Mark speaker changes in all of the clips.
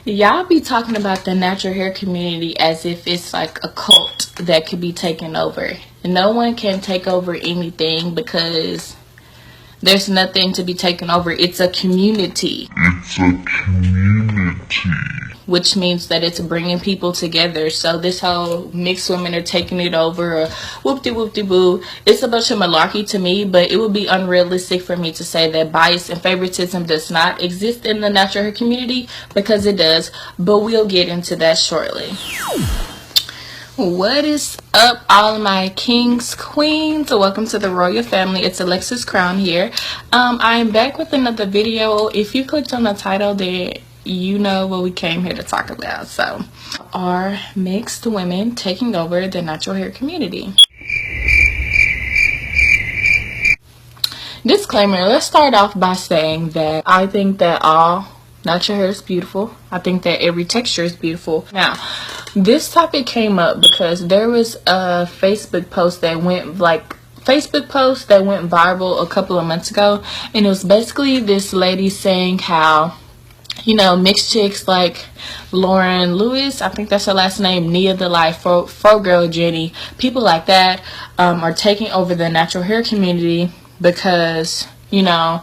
Speaker 1: Y'all be talking about the natural hair community as if it's like a cult that could be taken over. No one can take over anything because there's nothing to be taken over. It's a community. Which means that it's bringing people together. So this whole mixed women are taking it over or whoop-de-whoop-de-boo, it's a bunch of malarkey to me, but it would be unrealistic for me to say that bias and favoritism does not exist in the natural hair community, because it does, but we'll get into that shortly. What is up, all my kings, queens? Welcome to the royal family. It's Alexis Crown here. I am back with another video. If you clicked on the title, then you know what we came here to talk about. So, are mixed women taking over the natural hair community? Disclaimer, let's start off by saying that I think that all natural hair is beautiful. I think that every texture is beautiful. Now, this topic came up because there was a Facebook post that went viral a couple of months ago, and it was basically this lady saying how, you know, mixed chicks like Lauren Lewis, I think that's her last name, Nia the Life, Fro Girl Jenny, people like that are taking over the natural hair community because, you know,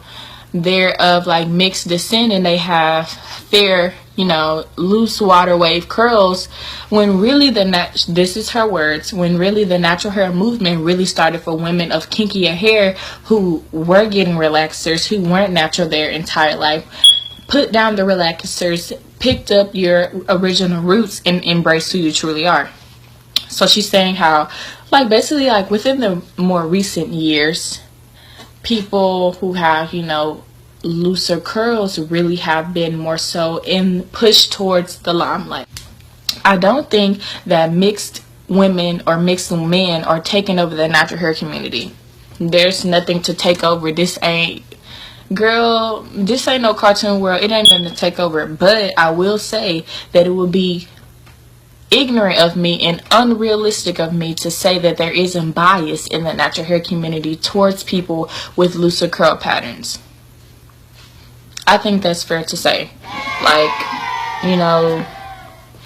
Speaker 1: they're of like mixed descent and they have fair, you know, loose water wave curls, when really this is her words, when really the natural hair movement really started for women of kinkier hair who were getting relaxers, who weren't natural their entire life. Put down the relaxers, picked up your original roots, and embrace who you truly are. So she's saying how, like, basically, like, within the more recent years, people who have, you know, looser curls really have been more so pushed towards the limelight. I don't think that mixed women or mixed men are taking over the natural hair community. There's nothing to take over. This ain't no cartoon world. It ain't nothing to take over. But I will say that it would be ignorant of me and unrealistic of me to say that there isn't bias in the natural hair community towards people with looser curl patterns. I think that's fair to say. Like, you know,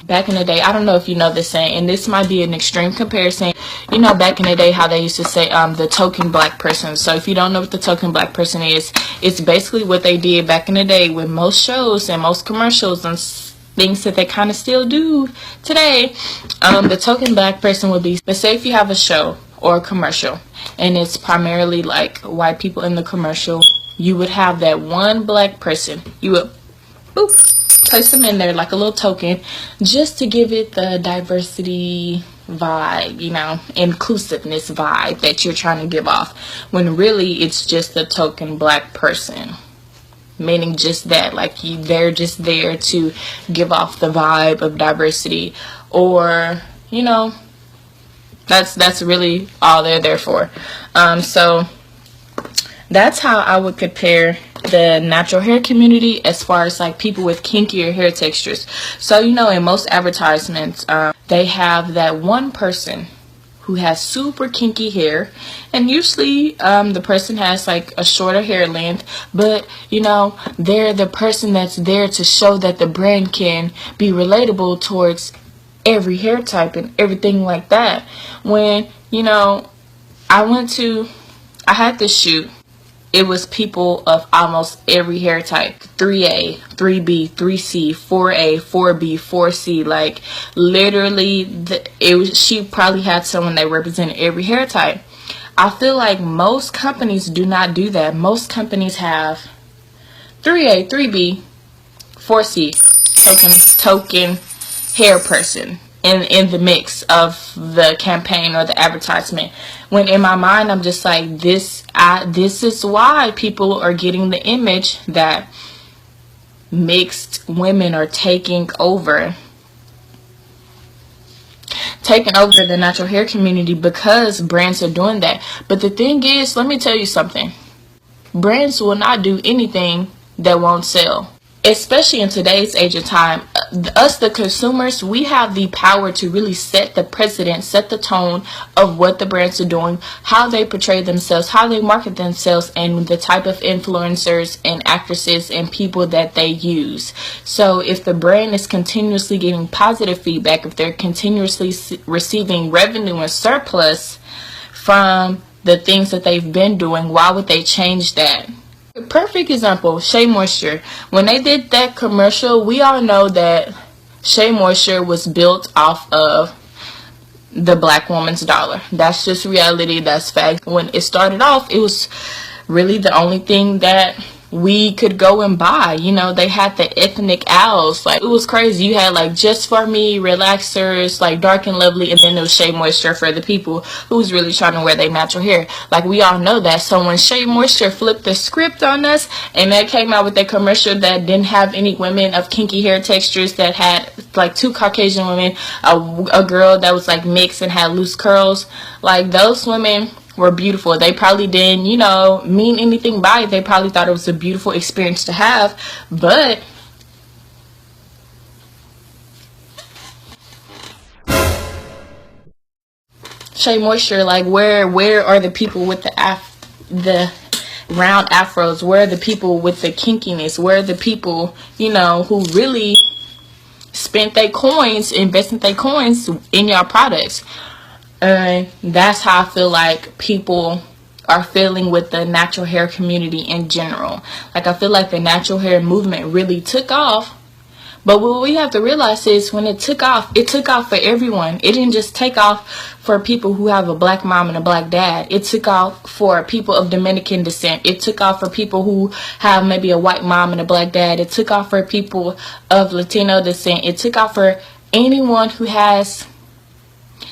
Speaker 1: back in the day, I don't know if you know this saying, and this might be an extreme comparison. You know, back in the day, how they used to say the token black person. So if you don't know what the token black person is, it's basically what they did back in the day with most shows and most commercials and things that they kind of still do today. The token black person would be, let's say if you have a show or a commercial and it's primarily like white people in the commercial, you would have that one black person. You would place them in there like a little token just to give it the diversity vibe, you know, inclusiveness vibe that you're trying to give off, when really it's just a token black person, meaning just that, like they're just there to give off the vibe of diversity, or, you know, that's really all they're there for. So that's how I would compare the natural hair community as far as like people with kinkier hair textures. So, you know, in most advertisements, they have that one person who has super kinky hair, and usually the person has like a shorter hair length, but, you know, they're the person that's there to show that the brand can be relatable towards every hair type and everything like that. When, you know, I had this shoot. It was people of almost every hair type. 3A, 3B, 3C, 4A, 4B, 4C. Like, literally, she probably had someone that represented every hair type. I feel like most companies do not do that. Most companies have 3A, 3B, 4C, token hair person in the mix of the campaign or the advertisement, when in my mind I'm just like, this is why people are getting the image that mixed women are taking over the natural hair community, because brands are doing that. But the thing is, let me tell you something, brands will not do anything that won't sell. especially in today's age of time, us the consumers, we have the power to really set the precedent, set the tone of what the brands are doing, how they portray themselves, how they market themselves, and the type of influencers and actresses and people that they use. So if the brand is continuously getting positive feedback, if they're continuously receiving revenue and surplus from the things that they've been doing, why would they change that? Perfect example, Shea Moisture. When they did that commercial, we all know that Shea Moisture was built off of the black woman's dollar. That's just reality, that's fact. When it started off, it was really the only thing that we could go and buy. You know, they had the ethnic owls. Like, it was crazy. You had like Just For Me, relaxers, like Dark and Lovely, and then there was Shea Moisture for the people who's really trying to wear their natural hair. Like, we all know that. So when Shea Moisture flipped the script on us and they came out with that commercial that didn't have any women of kinky hair textures, that had like 2 Caucasian women, a girl that was like mixed and had loose curls, like those women were beautiful. They probably didn't, you know, mean anything by it. They probably thought it was a beautiful experience to have, but Shea Moisture, like, where are the people with the round afros? Where are the people with the kinkiness? Where are the people, you know, who really spent their coins, invested their coins in your products? And that's how I feel like people are feeling with the natural hair community in general. Like, I feel like the natural hair movement really took off. But what we have to realize is when it took off for everyone. It didn't just take off for people who have a black mom and a black dad. It took off for people of Dominican descent. It took off for people who have maybe a white mom and a black dad. It took off for people of Latino descent. It took off for anyone who has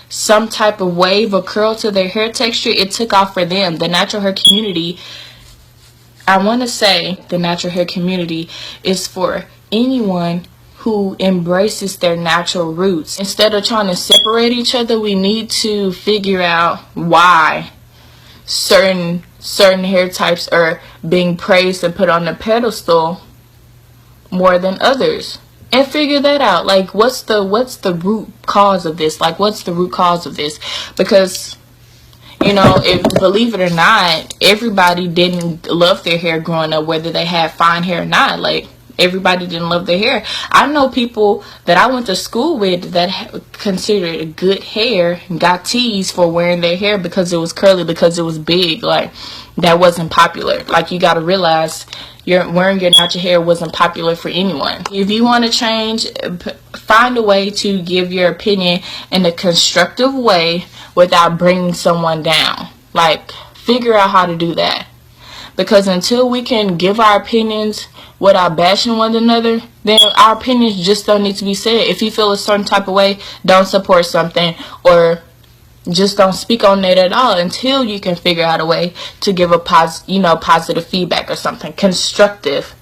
Speaker 1: some type of wave or curl to their hair texture. It took off for them. The natural hair community, I want to say the natural hair community is for anyone who embraces their natural roots. Instead of trying to separate each other, we need to figure out why certain hair types are being praised and put on the pedestal more than others. And figure that out. Like, what's the root cause of this? Like, what's the root cause of this? Because, you know, if, believe it or not, everybody didn't love their hair growing up, whether they had fine hair or not. Like, everybody didn't love their hair. I know people that I went to school with that considered good hair got teased for wearing their hair because it was curly, because it was big. Like, that wasn't popular. Like, you got to realize wearing your natural hair wasn't popular for anyone. If you want to change, find a way to give your opinion in a constructive way without bringing someone down. Like, figure out how to do that. Because until we can give our opinions without bashing one another, then our opinions just don't need to be said. If you feel a certain type of way, don't support something, or just don't speak on it at all until you can figure out a way to give a positive feedback or something. Constructive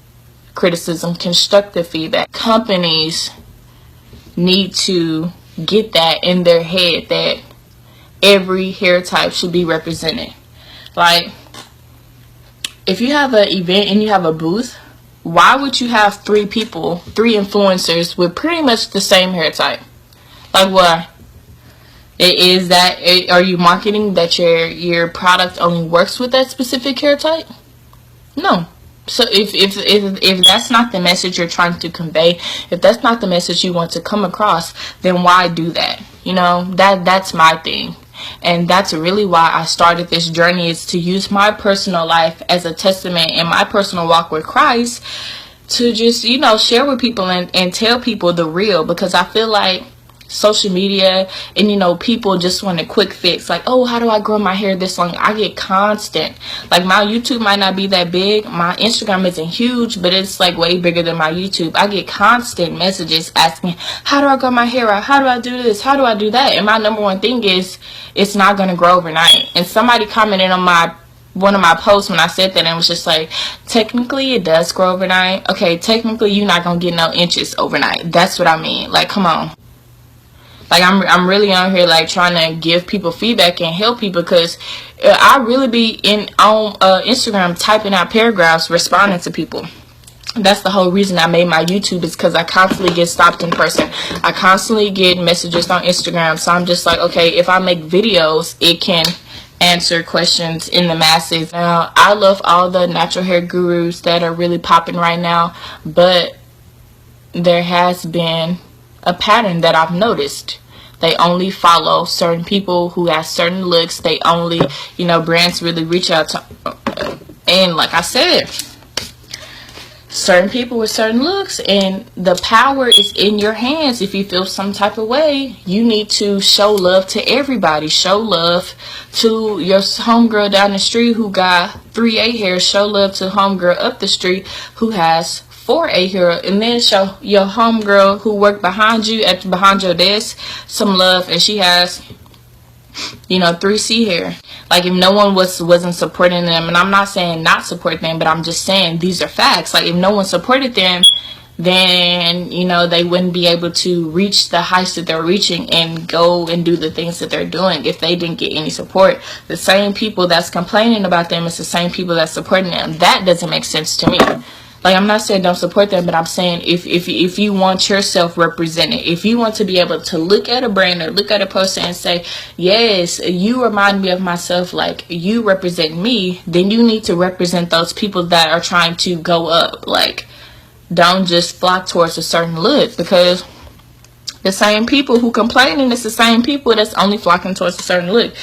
Speaker 1: criticism, constructive feedback. Companies need to get that in their head that every hair type should be represented. Like, if you have an event and you have a booth, why would you have 3 influencers with pretty much the same hair type? Like, why? Are you marketing that your product only works with that specific hair type? No. So if that's not the message you're trying to convey, if that's not the message you want to come across, then why do that? You know, that's my thing. And that's really why I started this journey, is to use my personal life as a testament in my personal walk with Christ to just, you know, share with people and tell people the real. Because I feel like social media and, you know, people just want a quick fix. Like, oh, how do I grow my hair this long? I get constant, like, my YouTube might not be that big, my Instagram isn't huge, but it's like way bigger than my YouTube. I get constant messages asking, how do I grow my hair out? How do I do this? How do I do that? And my number one thing is, it's not going to grow overnight. And somebody commented on one of my posts when I said that, and it was just like, technically it does grow overnight. Okay, technically you're not going to get no inches overnight. That's what I mean. Like, come on. Like, I'm really on here, like, trying to give people feedback and help people, because I really be on Instagram typing out paragraphs responding to people. That's the whole reason I made my YouTube, is because I constantly get stopped in person. I constantly get messages on Instagram. So I'm just like, okay, if I make videos, it can answer questions in the masses. Now, I love all the natural hair gurus that are really popping right now, but there has been a pattern that I've noticed. They only follow certain people who have certain looks. They only, brands really reach out to, and like I said, certain people with certain looks, and the power is in your hands. If you feel some type of way, you need to show love to everybody. Show love to your homegirl down the street who got 3A hair. Show love to homegirl up the street who has 4A hair, and then show your homegirl who worked behind you behind your desk some love, and she has 3C hair. Like, if no one wasn't supporting them, and I'm not saying not support them, but I'm just saying these are facts. Like, if no one supported them, then they wouldn't be able to reach the heights that they're reaching and go and do the things that they're doing if they didn't get any support. The same people that's complaining about them is the same people that's supporting them. That doesn't make sense to me. Like, I'm not saying don't support them, but I'm saying if you want yourself represented, if you want to be able to look at a brand or look at a poster and say, yes, you remind me of myself, like, you represent me, then you need to represent those people that are trying to go up. Like, don't just flock towards a certain look, because the same people who complaining is the same people that's only flocking towards a certain look.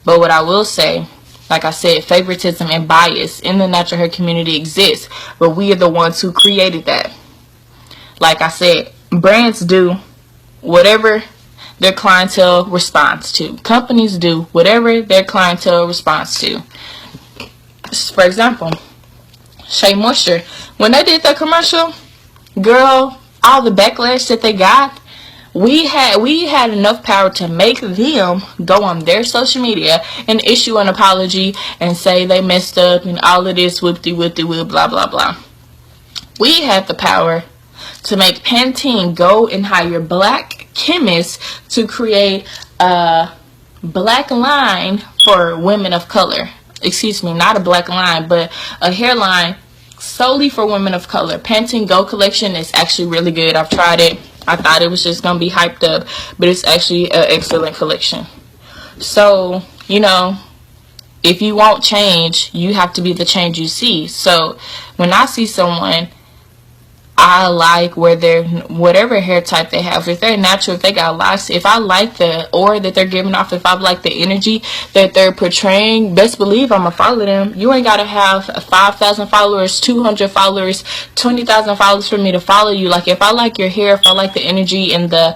Speaker 1: But what I will say, like I said, favoritism and bias in the natural hair community exists, but we are the ones who created that. Like I said, brands do whatever their clientele responds to. Companies do whatever their clientele responds to. For example, Shea Moisture, when they did that commercial, girl, all the backlash that they got, we had enough power to make them go on their social media and issue an apology and say they messed up and all of this whoop-de-whoop-de-whoop, blah blah blah. We had the power to make Pantene go and hire black chemists to create a black line for women of color. Excuse me, not a black line, but a hairline solely for women of color. Pantene Go collection is actually really good. I've tried it. I thought it was just going to be hyped up, but it's actually an excellent collection. So, if you want change, you have to be the change you see. So, when I see someone, I like whatever hair type they have. If they're natural, if they got locks, if I like the aura that they're giving off, if I like the energy that they're portraying, best believe I'm going to follow them. You ain't got to have 5,000 followers, 200 followers, 20,000 followers for me to follow you. Like, if I like your hair, if I like the energy and the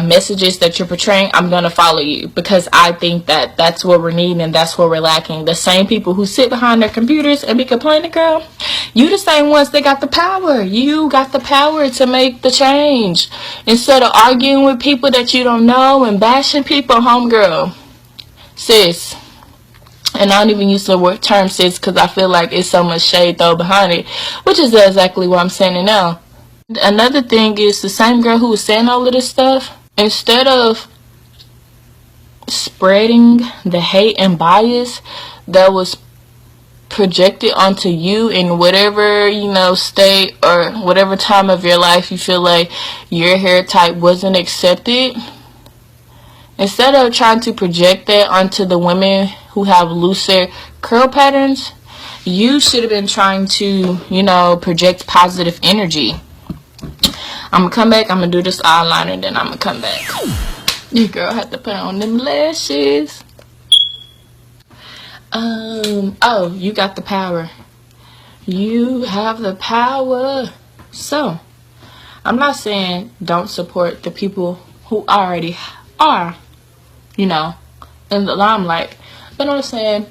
Speaker 1: messages that you're portraying, I'm going to follow you, because I think that that's what we're needing and that's what we're lacking. The same people who sit behind their computers and be complaining, girl, you the same ones that got the power. You got the power to make the change. Instead of arguing with people that you don't know and bashing people, homegirl, sis, and I don't even use the term sis because I feel like it's so much shade thrown behind it, which is exactly what I'm saying it now. Another thing is, the same girl who was saying all of this stuff, instead of spreading the hate and bias that was projected onto you in whatever state or whatever time of your life you feel like your hair type wasn't accepted, instead of trying to project that onto the women who have looser curl patterns, you should have been trying to project positive energy. I'm gonna come back, I'm gonna do this eyeliner, then I'm gonna come back. Your girl had to put on them lashes. Oh, you got the power. You have the power. So, I'm not saying don't support the people who already are, in the limelight. But I'm saying,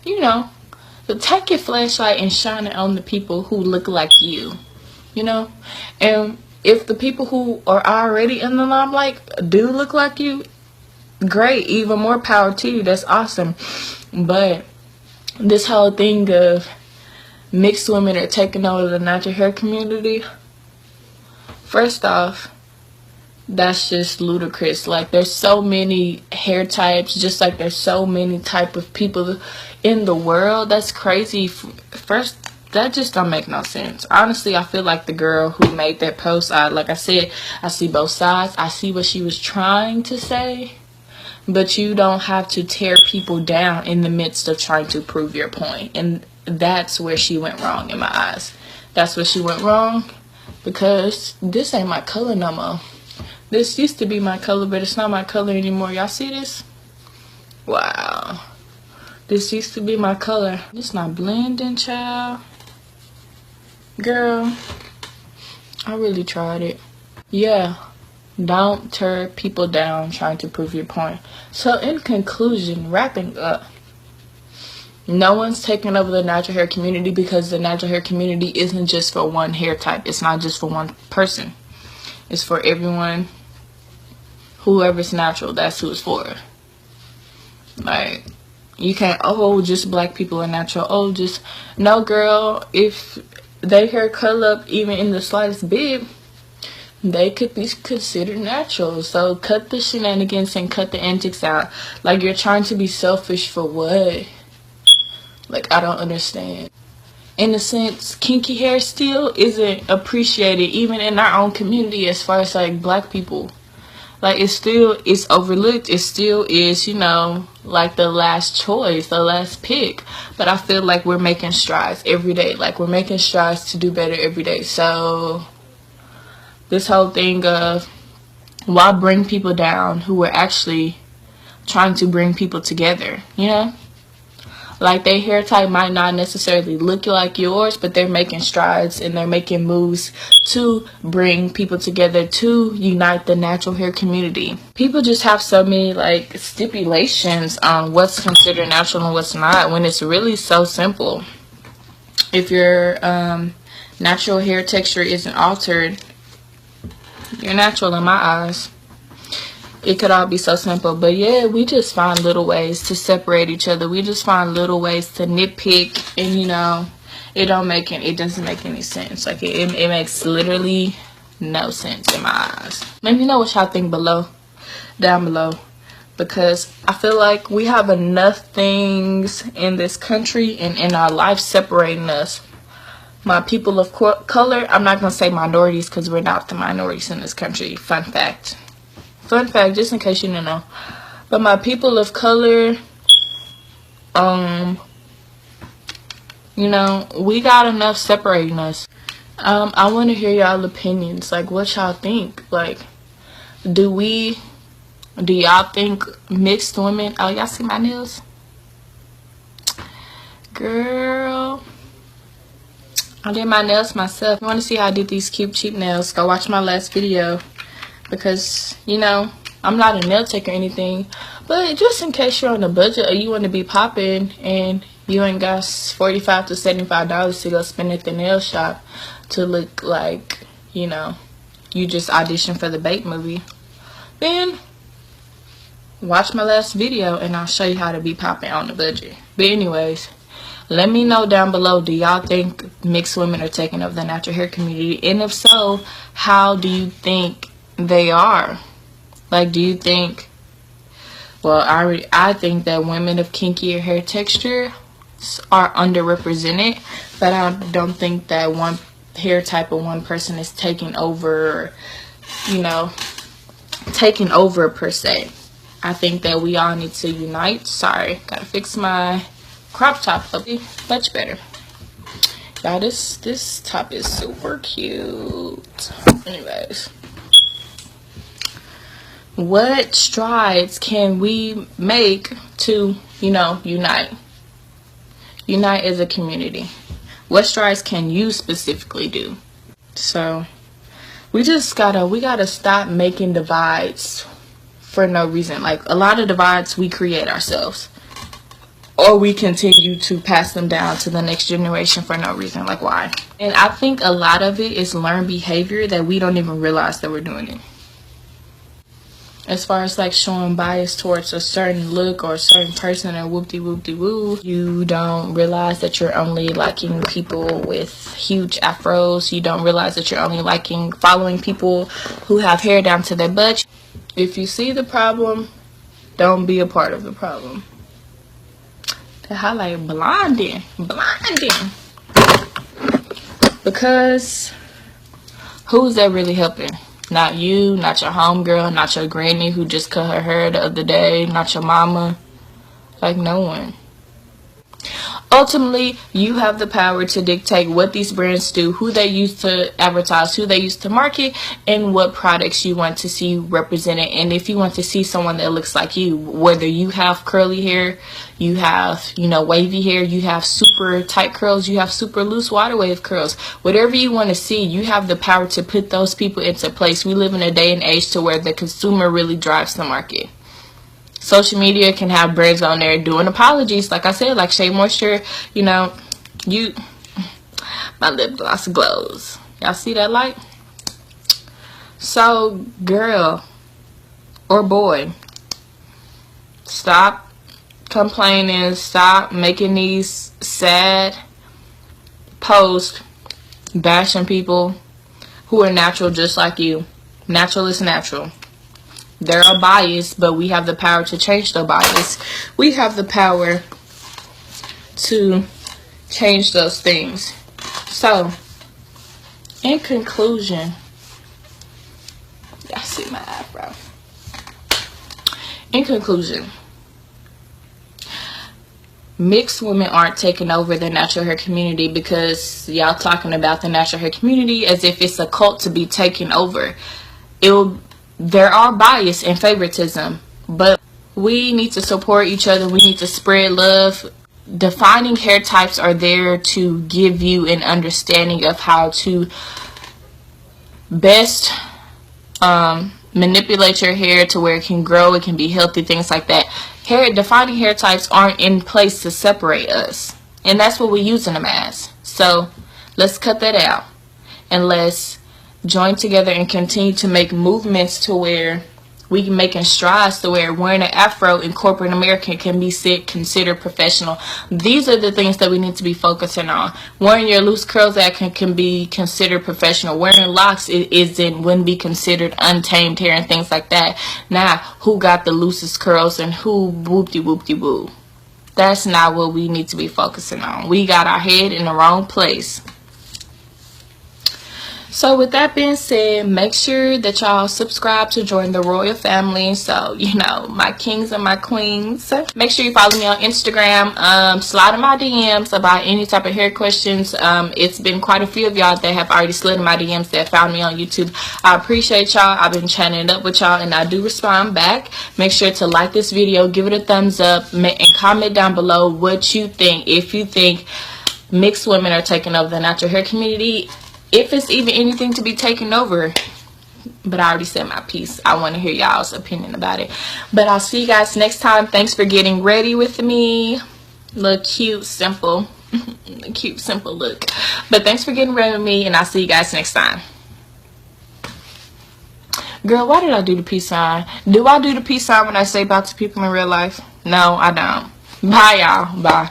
Speaker 1: take your flashlight and shine it on the people who look like you, And if the people who are already in the limelight do look like you, great, even more power to you. That's awesome. But this whole thing of mixed women are taking over the natural hair community, first off, that's just ludicrous. Like, there's so many hair types, just like there's so many type of people in the world. That's crazy. First that just don't make no sense. Honestly, I feel like the girl who made that post, like I said, I see both sides. I see what she was trying to say, but you don't have to tear people down in the midst of trying to prove your point. And that's where she went wrong in my eyes. That's where she went wrong, because this ain't my color no more. This used to be my color, but it's not my color anymore. Y'all see this? Wow. This used to be my color. It's not blending, child. Girl, I really tried it. Yeah, don't tear people down trying to prove your point. So in conclusion, wrapping up, no one's taking over the natural hair community, because the natural hair community isn't just for one hair type. It's not just for one person. It's for everyone. Whoever's natural, that's who it's for. Like, you can't, oh, just black people are natural. Oh, just, no, girl. If their hair color up even in the slightest bit, they could be considered natural. So cut the shenanigans and cut the antics out. Like, you're trying to be selfish for what? Like, I don't understand. In a sense, kinky hair still isn't appreciated even in our own community as far as like black people. Like, it's overlooked. It still is, you know, like the last choice, the last pick. But I feel like we're making strides every day. Like, we're making strides to do better every day. So this whole thing of why bring people down who are actually trying to bring people together, you know? Like, their hair type might not necessarily look like yours, but they're making strides and they're making moves to bring people together, to unite the natural hair community. People just have so many, like, stipulations on what's considered natural and what's not, when it's really so simple. If your natural hair texture isn't altered, you're natural in my eyes. It could all be so simple. But yeah, we just find little ways to separate each other. We just find little ways to nitpick, and you know, it doesn't make any sense. Like, it makes literally no sense in my eyes. Let me know what y'all think down below, because I feel like we have enough things in this country and in our life separating us. My people of color, I'm not gonna say minorities, because we're not the minorities in this country. Fun fact, just in case you didn't know. But my people of color, you know, we got enough separating us. I want to hear y'all opinions. Like, what y'all think? Like, do y'all think mixed women, oh, y'all see my nails? Girl, I did my nails myself. You want to see how I did these cute cheap nails? Go watch my last video. Because, you know, I'm not a nail tech or anything, but just in case you're on a budget or you want to be popping and you ain't got $45 to $75 to go spend at the nail shop to look like, you know, you just auditioned for the Bait movie, then watch my last video and I'll show you how to be popping on the budget. But anyways, let me know down below, do y'all think mixed women are taking over the natural hair community? And if so, how do you think they are? Like, do you think, well, I think that women of kinkier hair texture are underrepresented, but I don't think that one hair type of one person is taking over, you know, taking over per se. I think that we all need to unite. Sorry, gotta fix my crop top up. Much better. Y'all, this top is super cute. Anyways, what strides can we make to, you know, unite as a community? What strides can you specifically do? So we gotta stop making divides for no reason. Like, a lot of divides we create ourselves, or we continue to pass them down to the next generation for no reason. Like, why? And I think a lot of it is learned behavior that we don't even realize that we're doing it. As far as like showing bias towards a certain look or a certain person or whoop-de-whoop-de-woo, you don't realize that you're only liking people with huge afros. You don't realize that you're only following people who have hair down to their butt. If you see the problem, don't be a part of the problem. The highlight blonding. Because who's that really helping? Not you, not your homegirl, not your granny who just cut her hair the other day, not your mama. Like, no one. Ultimately, you have the power to dictate what these brands do, who they use to advertise, who they use to market, and what products you want to see represented. And if you want to see someone that looks like you, whether you have curly hair, you have, wavy hair, you have super tight curls, you have super loose water wave curls, whatever you want to see, you have the power to put those people into place. We live in a day and age to where the consumer really drives the market. Social media can have brands on there doing apologies, like I said, like Shea Moisture, my lip gloss glows. Y'all see that light? So, girl or boy, stop complaining, stop making these sad posts bashing people who are natural just like you. Natural is natural. There are bias, but we have the power to change the bias. We have the power to change those things. So, in conclusion, I see my eyebrow. In conclusion, mixed women aren't taking over the natural hair community because y'all talking about the natural hair community as if it's a cult to be taken over. There are bias and favoritism, but we need to support each other. We need to spread love. Defining hair types are there to give you an understanding of how to best manipulate your hair to where it can grow, it can be healthy, things like that. Defining hair types aren't in place to separate us, and that's what we're using them as. So let's cut that out, and let's join together and continue to make movements to where we can make strides to where wearing an afro in corporate America can be considered professional. These are the things that we need to be focusing on. Wearing your loose curls that can be considered professional. Wearing locks wouldn't be considered untamed hair and things like that. Now, who got the loosest curls and who whoop-de-whoop-de-woo? That's not what we need to be focusing on. We got our head in the wrong place. So with that being said, make sure that y'all subscribe to join the royal family. So, my kings and my queens. Make sure you follow me on Instagram. Slide in my DMs about any type of hair questions. It's been quite a few of y'all that have already slid in my DMs that found me on YouTube. I appreciate y'all. I've been chatting it up with y'all and I do respond back. Make sure to like this video, give it a thumbs up, and comment down below what you think. If you think mixed women are taking over the natural hair community, if it's even anything to be taken over. But I already said my piece. I want to hear y'all's opinion about it. But I'll see you guys next time. Thanks for getting ready with me. Look cute, simple. Cute, simple look. But thanks for getting ready with me. And I'll see you guys next time. Girl, why did I do the peace sign? Do I do the peace sign when I say bye to people in real life? No, I don't. Bye, y'all. Bye.